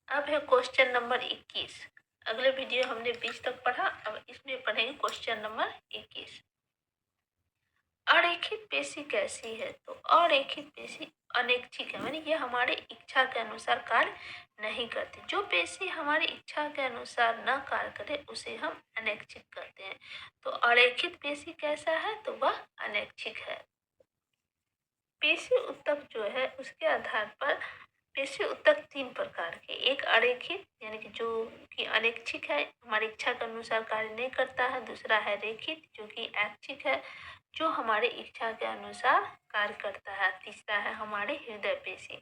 अब है question number 21। अगले वीडियो हमने 20 तक पढ़ा, अब इसमें पढ़ेंगे क्वेश्चन नंबर 21। अरेखित पेशी कैसी है? तो अरेखित पेशी अनैच्छिक है, यानी ये हमारे इच्छा के अनुसार कार्य नहीं करती। जो पेशी हमारी इच्छा के अनुसार न कार्य करे उसे हम अनैच्छिक कहते हैं। तो अरेखित पेशी कैसा है? तो वह अनैच्छिक है। पेशी ऊतक जो है उसके आधार पर पेशी ऊतक 3 प्रकार के, एक अरेखित यानी कि जो कि अनैच्छिक है, हमारी इच्छा के अनुसार कार्य नहीं करता है। दूसरा है रेखित जो कि ऐच्छिक है, जो हमारे इच्छा के अनुसार कार्य करता है। तीसरा है हमारे हृदय पेशी।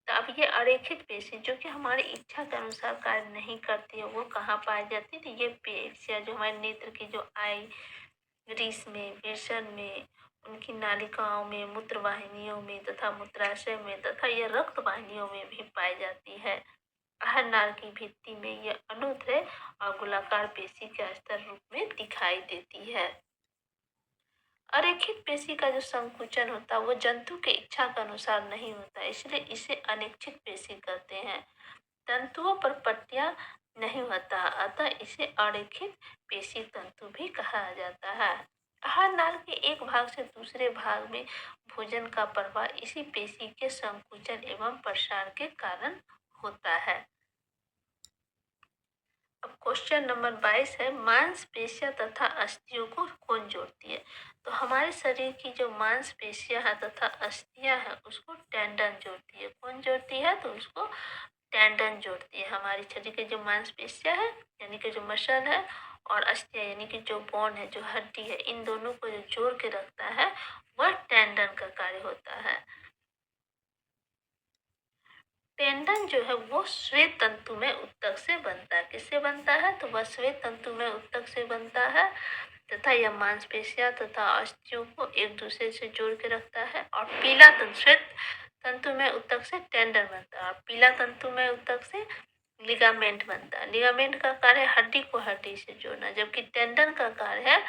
तो अब ये अरेखित पेशी जो कि हमारी इच्छा के अनुसार कार्य नहीं करती है, वो कहाँ पाई जाती है? तो ये पेशियाँ जो हमारे नेत्र की जो आइरिस में, विषण में, उनकी नालिकाओं में, मूत्र वाहिनियों में तथा मूत्राशय में तथा ये रक्त वाहिनियों में भी पाई जाती है। आहार नाल की भित्ति में यह अनुदैर्ध्य और गोलाकार पेशी के स्तर रूप में दिखाई देती है। अरेखित पेशी का जो संकुचन होता है वो जंतु के इच्छा के अनुसार नहीं होता, इसलिए इसे अनैच्छिक पेशी कहते हैं। तंतुओं पर पट्टियां नहीं होता, अतः इसे अरेखित पेशी तंतु भी कहा जाता है। आहार नाल के एक भाग से दूसरे भाग में भोजन का प्रवाह इसी पेशी के संकुचन एवं प्रसार के कारण होता है। अब क्वेश्चन नंबर 22 है, मांसपेशियां तथा अस्थियों को कौन जोड़ती है? तो हमारे शरीर की जो मांसपेशियां है तथा अस्थियां हैं उसको टेंडन जोड़ती है। कौन जोड़ती है? तो उसको टेंडन जोड़ती है। हमारी शरीर की जो मांसपेशियां है यानी कि जो मसल है, और अस्थियां यानी कि जो बोन है, जो हड्डी है, इन दोनों को जो जोड़ के रखता है वह टेंडन का कार्य होता है। टेंडन जो है वो श्वेत तंतु में ऊतक से बनता है। किससे बनता है? तो वह श्वेत तंतु में ऊतक से बनता है तथा यह मांसपेशियां तथा अस्थियों को एक दूसरे से जोड़ के रखता है। और पीला तंतु, श्वेत तंतु में ऊतक से टेंडन बनता है और पीला तंतु में ऊतक से लिगामेंट बनता है। लिगामेंट का कार्य हड्डी को हड्डी से जोड़ना, जबकि टेंडन का कार्य है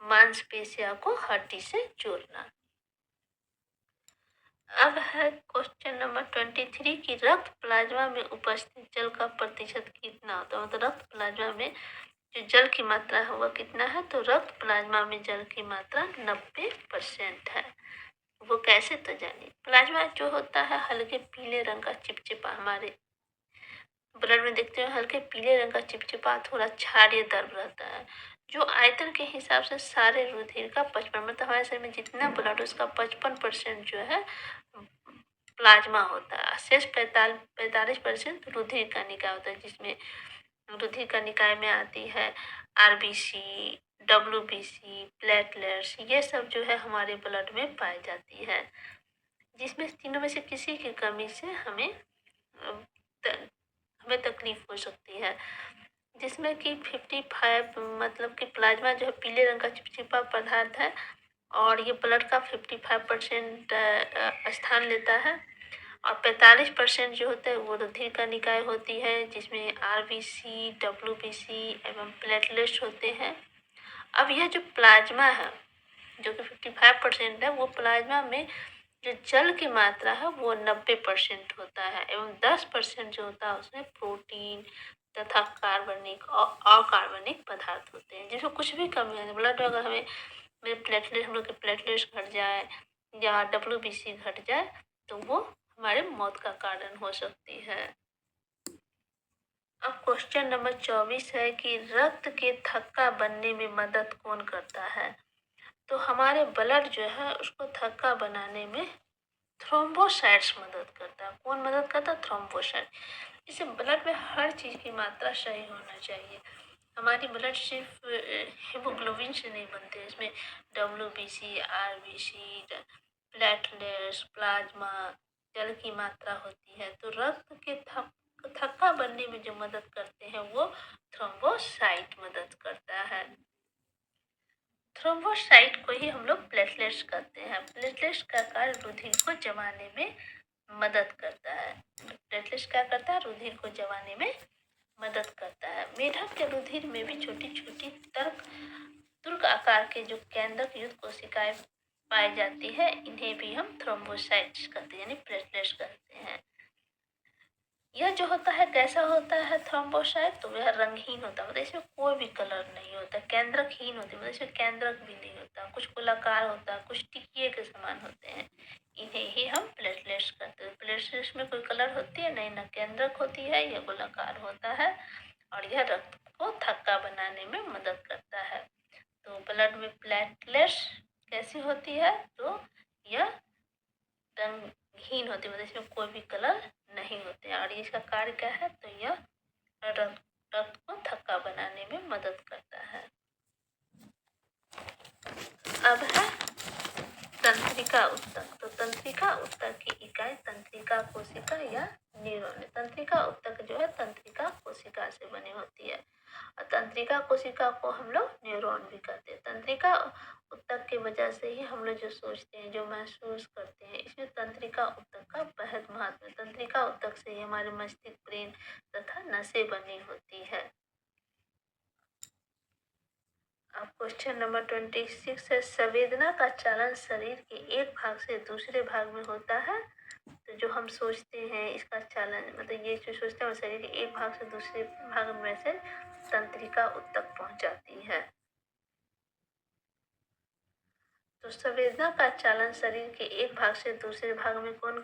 मांसपेशियां को हड्डी से जोड़ना। अब है क्वेश्चन नंबर 23 की रक्त प्लाज्मा में उपस्थित जल का प्रतिशत कितना होता है? मतलब रक्त प्लाज्मा में जो जल की मात्रा है वह कितना है? तो रक्त प्लाज्मा में जल की मात्रा 90% है। वो कैसे? तो जानिए। प्लाज्मा जो होता है हल्के पीले रंग का चिपचिपा, हमारे ब्लड में देखते हैं हल्के पीले रंग का चिपचिपा थोड़ा क्षारीय द्रव रहता है, जो आयतन के हिसाब से सारे रुधिर का 55, मतलब हमारे शरीर में जितना ब्लड उसका 55% जो है प्लाज्मा होता है। शेष 45% रुधिर का निकाय होता है, जिसमें रुधिर का निकाय में आती है आरबीसी, डब्ल्यूबीसी, प्लेटलेट्स, ये सब जो है हमारे ब्लड में पाई जाती है। जिसमें तीनों में से किसी की कमी से हमें तकलीफ हो सकती है। जिसमें कि 55 मतलब कि प्लाज्मा जो है पीले रंग का चिपचिपा पदार्थ है और ये ब्लड का 55% स्थान लेता है। और 45% जो होता है वो रुधिर का निकाय होती है, जिसमें आरबीसी, डब्ल्यूबीसी एवं प्लेटलेट्स होते हैं। अब यह जो प्लाज्मा है जो कि 55% है, वो प्लाज्मा में जो जल की मात्रा है वो 90% होता है एवं 10% जो होता है उसमें प्रोटीन तथा कार्बनिक और अकार्बनिक पदार्थ होते हैं, जिसमें कुछ भी कमी है ब्लड अगर हमें प्लेटलेट हम लोग के प्लेटलेट्स घट जाए या डब्ल्यूबीसी घट जाए तो वो हमारे मौत का कारण हो सकती है। अब क्वेश्चन नंबर 24 है कि रक्त के थक्का बनने में मदद कौन करता है? तो हमारे ब्लड जो है उसको थक्का बनाने में थ्रोम्बोसाइट्स मदद करता है। कौन मदद करता है? थ्रोम्बोसाइट। इसे ब्लड में हर चीज की मात्रा सही होना चाहिए। हमारी ब्लड सिर्फ हीमोग्लोबिन से नहीं बनते, इसमें डब्ल्यूबीसी, आरबीसी, प्लेटलेट्स, प्लाज्मा, जल की मात्रा होती है। तो रक्त के थक्का बनने में जो मदद करते हैं वो थ्रोम्बोसाइट मदद करता है। थ्रोम्बोसाइट को ही हम लोग प्लेटलेट्स कहते हैं। प्लेटलेट्स का कार्य रुधिर को जमाने में मदद करता है। प्लेटलेट्स क्या करता है? रुधिर को जमाने में मदद करता है। मेढक के रुधिर में भी छोटी छोटी तुर्क आकार के जो केंद्रक युक्त कोशिकाएं पाई जाती है, इन्हें भी हम थ्रोम्बोसाइट्स कहते हैं यानी प्लेटलेट्स कहते हैं। यह जो होता है कैसा होता है थ्रोम्बोसाइट, तो यह रंगहीन होता है, मतलब इसमें कोई भी कलर नहीं होता। केंद्रकहीन होती है, मतलब इसमें केंद्रक भी नहीं होता, कुछ गोलाकार होता है, कुछ टिकिए के समान होते हैं। इन्हें ही हम प्लेटलेट्स कहते हैं। प्लेटलेट्स में कोई कलर होती है नहीं, ना केंद्रक होती है, यह गोलाकार होता है और यह रक्त को थक्का बनाने में मदद करता है। तो ब्लड में प्लेटलेट्स कैसी होती है, तो यह रंगहीन होती है, मतलब इसमें कोई भी कलर नहीं होते हैं। और इसका कार्य क्या है, तो यह रक्त को थक्का बनाने में मदद करता है। अब है तंत्रिका ऊतक। तो तंत्रिका ऊतक की इकाई तंत्रिका कोशिका या न्यूरॉन। तंत्रिका ऊतक जो है तंत्रिका कोशिका से बनी होती है और तंत्रिका कोशिका को हम लोग न्यूरॉन भी कहते हैं। तंत्रिका ऊतक की वजह से ही हम लोग जो सोचते हैं, जो महसूस करते हैं, इसमें तंत्रिका ऊतक का बेहद महत्व है। तंत्रिका ऊतक से ही हमारे मस्तिष्क, ब्रेन तथा नसें बनी होती है। अब क्वेश्चन नंबर 26 है, संवेदना का चालन शरीर के एक भाग से दूसरे भाग में होता है। तो जो हम सोचते हैं इसका चालन, मतलब ये जो सोचते हैं शरीर के एक भाग से दूसरे भाग में से तंत्रिका ऊतक पहुंचाती है। तो संवेदना का चालन शरीर के एक भाग से दूसरे भाग में कौन